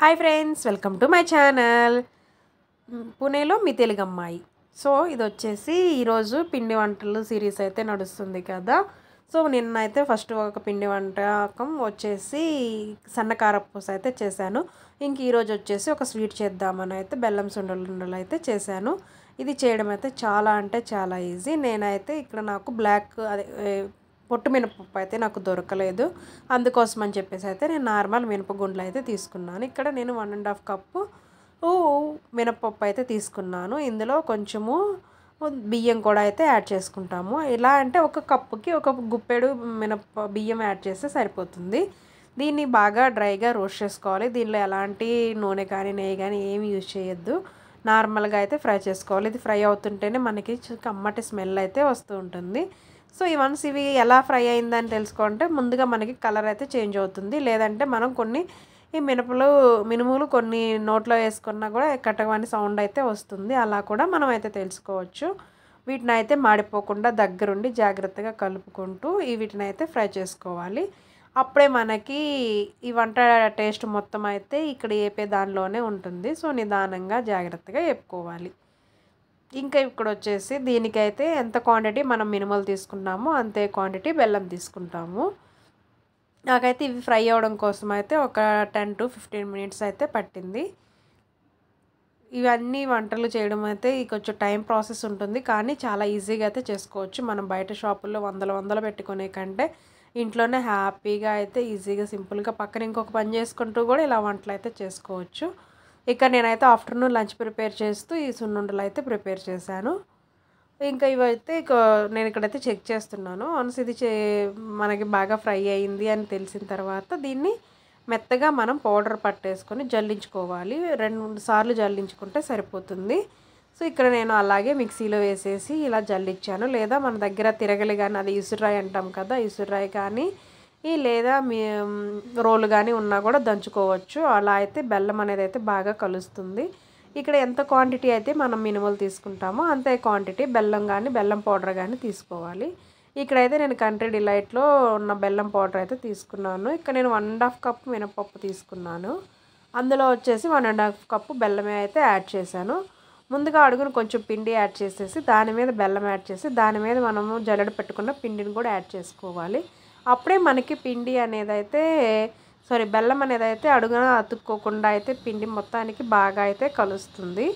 Hi friends, welcome to my channel. పుణేలో మీ తెలుగు అమ్మాయి. సో ఇది వచ్చేసి ఈరోజు పిండి వంటలు సిరీస్ అయితే నడుస్తుంది కదా. సో నిన్నైతే ఫస్ట్ ఒక పిండి వంటకం వచ్చేసి సన్నకారపూస అయితే చేశాను. ఇంక ఈరోజు వచ్చేసి ఒక స్వీట్ చేద్దామని అయితే బెల్లం సుండలు అయితే చేశాను. ఇది చేయడం అయితే చాలా అంటే చాలా ఈజీ. నేనైతే ఇక్కడ నాకు బ్లాక్ అదే పొట్టు మినపప్పు అయితే నాకు దొరకలేదు. అందుకోసం అని చెప్పేసి అయితే నేను నార్మల్ మినపగుండ్లు అయితే తీసుకున్నాను. ఇక్కడ నేను 1.5 కప్పు మినపప్పు అయితే తీసుకున్నాను. ఇందులో కొంచెము బియ్యం కూడా అయితే యాడ్ చేసుకుంటాము. ఎలా అంటే ఒక కప్పుకి ఒక గుప్పెడు బియ్యం యాడ్ చేస్తే సరిపోతుంది. దీన్ని బాగా డ్రైగా రోస్ట్ చేసుకోవాలి. దీనిలో ఎలాంటి నూనె కానీ నెయ్యి కానీ ఏమి యూజ్ చేయొద్దు. నార్మల్గా అయితే ఫ్రై చేసుకోవాలి. ఇది ఫ్రై అవుతుంటేనే మనకి కమ్మటి స్మెల్ అయితే వస్తూ ఉంటుంది. సో వన్స్ ఇవి ఎలా ఫ్రై అయిందని తెలుసుకుంటే ముందుగా మనకి కలర్ అయితే చేంజ్ అవుతుంది. లేదంటే మనం కొన్ని ఈ మినుములు కొన్ని నోట్లో వేసుకున్నా కూడా కట్టమని సౌండ్ అయితే వస్తుంది. అలా కూడా మనం అయితే తెలుసుకోవచ్చు. వీటిని అయితే మాడిపోకుండా దగ్గరుండి జాగ్రత్తగా కలుపుకుంటూ వీటిని అయితే ఫ్రై చేసుకోవాలి. అప్పుడే మనకి ఈ వంట టేస్ట్ మొత్తం అయితే ఇక్కడ ఏపే దానిలోనే ఉంటుంది. సో నిదానంగా జాగ్రత్తగా వేపుకోవాలి. ఇంకా ఇక్కడ వచ్చేసి దీనికైతే ఎంత క్వాంటిటీ మనం మినిమల్ తీసుకున్నామో అంతే క్వాంటిటీ బెల్లం తీసుకుంటాము. నాకైతే ఇవి ఫ్రై అవ్వడం కోసం అయితే ఒక 10 to 15 మినిట్స్ అయితే పట్టింది. ఇవన్నీ వంటలు చేయడం అయితే కొంచెం టైం ప్రాసెస్ ఉంటుంది, కానీ చాలా ఈజీగా అయితే చేసుకోవచ్చు. మనం బయట షాపుల్లో వందలు పెట్టుకునే కంటే ఇంట్లోనే హ్యాపీగా అయితే ఈజీగా సింపుల్గా పక్కన ఇంకొక పని చేసుకుంటూ కూడా ఇలా వంటలు అయితే చేసుకోవచ్చు. ఇక నేనైతే ఆఫ్టర్నూన్ లంచ్ ప్రిపేర్ చేస్తూ ఈ సున్నుండలు అయితే ప్రిపేర్ చేశాను. ఇంకా ఇవైతే నేను ఇక్కడైతే చెక్ చేస్తున్నాను. వన్స్ ఇది మనకి బాగా ఫ్రై అయింది అని తెలిసిన తర్వాత దీన్ని మెత్తగా మనం పౌడర్ పట్టేసుకొని జల్లించుకోవాలి. 2-3 సార్లు జల్లించుకుంటే సరిపోతుంది. సో ఇక్కడ నేను అలాగే మిక్సీలో వేసేసి ఇలా జల్లించాను. లేదా మన దగ్గర తిరగలి కానీ, అది ఇసురాయి అంటాం కదా, ఇసురాయి కానీ లేదా రోలు కానీ ఉన్నా కూడా దంచుకోవచ్చు. అలా అయితే బెల్లం అనేది అయితే బాగా కలుస్తుంది. ఇక్కడ ఎంత క్వాంటిటీ అయితే మనం మినుములు తీసుకుంటామో అంతే క్వాంటిటీ బెల్లం కానీ బెల్లం పౌడర్ కానీ తీసుకోవాలి. ఇక్కడైతే నేను కంట్రీ డిలైట్లో ఉన్న బెల్లం పౌడర్ అయితే తీసుకున్నాను. ఇక్కడ నేను 1.5 కప్పు మినపప్పు తీసుకున్నాను. అందులో వచ్చేసి 1.5 కప్పు బెల్లమే అయితే యాడ్ చేశాను. ముందుగా అడుగును కొంచెం పిండి యాడ్ చేసేసి దాని మీద బెల్లం యాడ్ చేసి దాని మీద మనము జల్లెడ పెట్టుకున్న పిండిని కూడా యాడ్ చేసుకోవాలి. అప్పుడే మనకి పిండి అనేది అయితే బెల్లం అనేది అయితే అడుగున అతుక్కోకుండా అయితే పిండి మొత్తానికి బాగా అయితే కలుస్తుంది.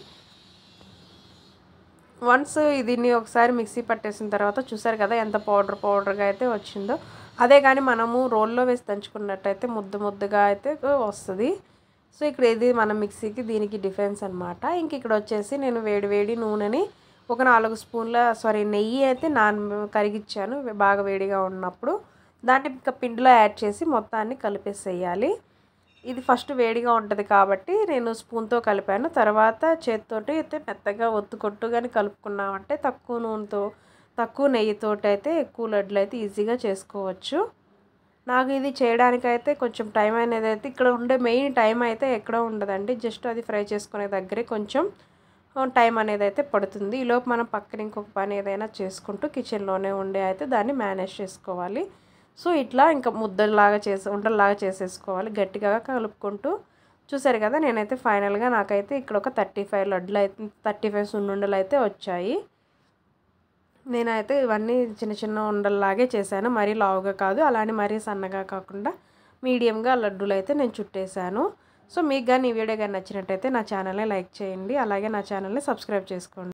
వన్స్ దీన్ని ఒకసారి మిక్సీ పట్టేసిన తర్వాత చూసారు కదా ఎంత పౌడర్గా అయితే వచ్చిందో. అదే కానీ మనము రోల్లో వేసి దంచుకున్నట్టయితే ముద్దగా అయితే వస్తుంది. సో ఇక్కడ ఇది మన మిక్సీకి దీనికి డిఫరెన్స్ అనమాట. ఇంక ఇక్కడ వచ్చేసి నేను వేడి నూనెని ఒక 4 స్పూన్ల నెయ్యి అయితే కరిగిచ్చాను బాగా వేడిగా ఉన్నప్పుడు. దాన్ని ఇంకా పిండిలో యాడ్ చేసి మొత్తాన్ని కలిపేసేయాలి. ఇది ఫస్ట్ వేడిగా ఉంటుంది కాబట్టి నేను స్పూన్తో కలిపాను. తర్వాత చేతితోటి అయితే మెత్తగా ఒత్తుకొట్టు కానీ కలుపుకున్నామంటే తక్కువ నెయ్యితోటి అయితే ఎక్కువ లడ్లు అయితే ఈజీగా చేసుకోవచ్చు. నాకు ఇది చేయడానికైతే కొంచెం టైం అనేది అయితే ఇక్కడ ఉండే మెయిన్ టైం అయితే ఎక్కడ ఉండదండి. జస్ట్ అది ఫ్రై చేసుకునే దగ్గరే కొంచెం టైం అనేది అయితే పడుతుంది. ఈలోపు మనం పక్కన ఇంకొక పని ఏదైనా చేసుకుంటూ కిచెన్లోనే ఉండే అయితే దాన్ని మేనేజ్ చేసుకోవాలి. సో ఇట్లా ఇంకా ఉండల్లాగా చేసేసుకోవాలి. గట్టిగా కలుపుకుంటూ చూసారు కదా. నేనైతే ఫైనల్గా నాకైతే ఇక్కడ ఒక 35 లడ్లు అయితే 35 సున్నుండలు అయితే వచ్చాయి. నేనైతే ఇవన్నీ చిన్న ఉండల్లాగే చేశాను. మరీ లావుగా కాదు, అలానే మరీ సన్నగా కాకుండా మీడియంగా లడ్డూలు అయితే నేను చుట్టేశాను. సో మీకు కానీ ఈ వీడియో కానీ నచ్చినట్టయితే నా ఛానల్ని లైక్ చేయండి, అలాగే నా ఛానల్ని సబ్స్క్రైబ్ చేసుకోండి.